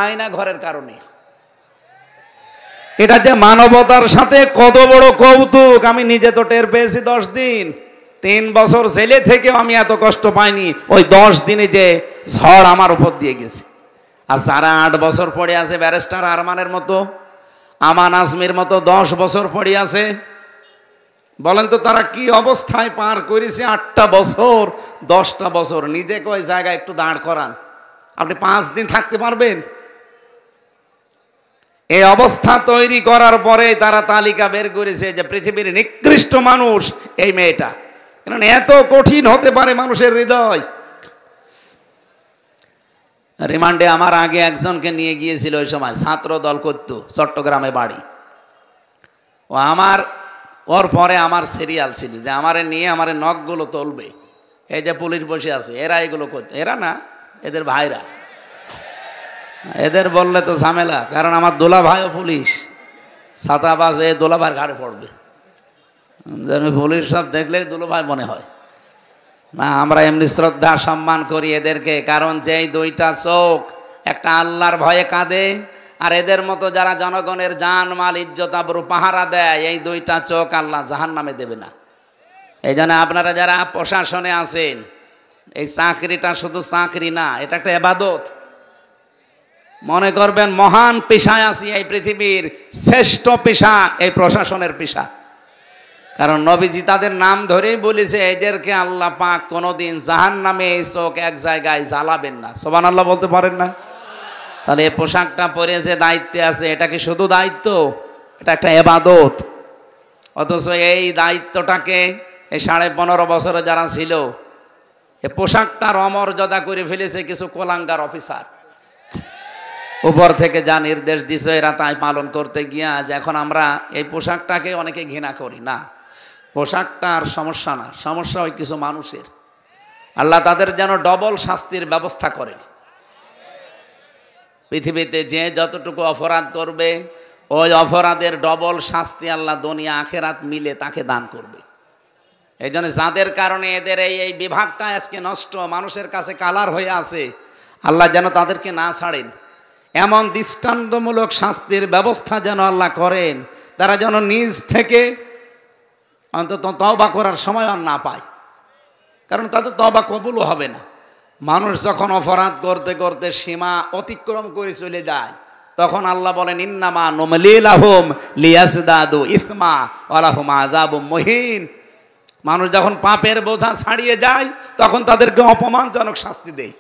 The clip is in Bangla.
আয়না ঘরের কারণে। এটা যে মানবতার সাথে কত বড় কৌতুক, আমি নিজে তো টের পেয়েছি 10 দিন। 3 বছর জেলে থেকেও আমি এত কষ্ট পাইনি, ওই 10 দিনে যে ঝড় আমার উপর দিয়ে গেছে। আর যারা 8 বছর পড়ে আছে, ব্যারিস্টার আরমানের মতো, আমান আজমির মতো 10 বছর পড়ে আছে, বলেন তো তারা কি অবস্থায় পার করেছে? 8টা বছর 10টা বছর। নিজেকে ওই জায়গায় একটু দাঁড় করান, আপনি 5 দিন থাকতে পারবেন? এই অবস্থা তৈরি করার পরে তারা তালিকা বের করেছে যে পৃথিবীর নিকৃষ্ট মানুষ এই মেয়েটা। কারণ এত কঠিন হতে পারে মানুষের হৃদয়। রিমান্ডে আমার আগে একজনকে নিয়ে গিয়েছিল, ওই সময় ছাত্র দল করত, চট্টগ্রামে বাড়ি। ও ওর পরে আমার সিরিয়াল ছিল যে আমারে নিয়ে আমারে নখগুলো তুলবে। এই যে পুলিশ বসে আছে, এরা এগুলো করত, এরা না, এদের ভাইরা। এদের বললে তো ঝামেলা, কারণ আমার দোলা ভাইও পুলিশ, ছাতাবাজ, এ দোলা ভাইয়ের ঘাড়ে পড়বে। যেন পুলিশ সব দেখলে দোলা ভাই মনে হয় না। আমরা এমনি শ্রদ্ধা সম্মান করি এদেরকে, কারণ যেই 2টা চোখ, একটা আল্লাহর ভয়ে কাঁদে, আর এদের মতো যারা জনগণের জান মাল ইজ্জত আবরু পাহারা দেয়, এই 2টা চোখ আল্লাহ জাহান্নামে দেবে না। এই জন্য আপনারা যারা প্রশাসনে আছেন, এই চাকরিটা শুধু চাকরি না, এটা একটা ইবাদত। মনে করবেন মহান পেশায় আছি, এই পৃথিবীর শ্রেষ্ঠ পেশা এই প্রশাসনের পেশা। কারণ নবীজি তাদের নাম ধরেই বলেছে, এদেরকে আল্লাহ পাক কোনোদিন জাহান্নামে এই চোখ এক জায়গায় জ্বালাবেন না। সুবহানাল্লাহ বলতে পারেন না? তাহলে এই পোশাকটা পরে যে দায়িত্বে আছে, এটা কি শুধু দায়িত্ব? এটা একটা ইবাদত। অথচ এই দায়িত্বটাকে এই 15.5 বছরে যারা ছিল, এই পোশাকটার অমর্যাদা করে ফেলেছে কিছু কোলাঙ্গার অফিসার। উপর থেকে যা নির্দেশ দিছে এরা তাই পালন করতে গিয়ে আজ এখন আমরা এই পোশাকটাকে অনেকে ঘৃণা করি। না, পোশাকটার সমস্যা না, সমস্যা ওই কিছু মানুষের। আল্লাহ তাদের যেন ডবল শাস্তির ব্যবস্থা করে। পৃথিবীতে যে যতটুকু অপরাধ করবে, ওই অপরাধের ডবল শাস্তি আল্লাহ দুনিয়া আখেরাত মিলে তাকে দান করবে। এই জন্য যাদের কারণে এদের এই বিভাগটা আজকে নষ্ট, মানুষের কাছে কালার হয়ে আছে, আল্লাহ যেন তাদেরকে না ছাড়েন। এমন দৃষ্টান্তমূলক শাস্তির ব্যবস্থা যেন আল্লাহ করেন, তারা যেন নিজ থেকে অন্তত তওবা করার সময় আর না পায়। কারণ তাদের তওবা কবুলও হবে না। মানুষ যখন অপরাধ করতে করতে সীমা অতিক্রম করে চলে যায়, তখন আল্লাহ বলেন ইন্নামা নুমলি লাহুম লিয়াজদাদু ইসমা ওয়া লাহুম আযাবুম মুহিন। মানুষ যখন পাপের বোঝা ছাড়িয়ে যায়, তখন তাদেরকে অপমানজনক শাস্তি দেয়।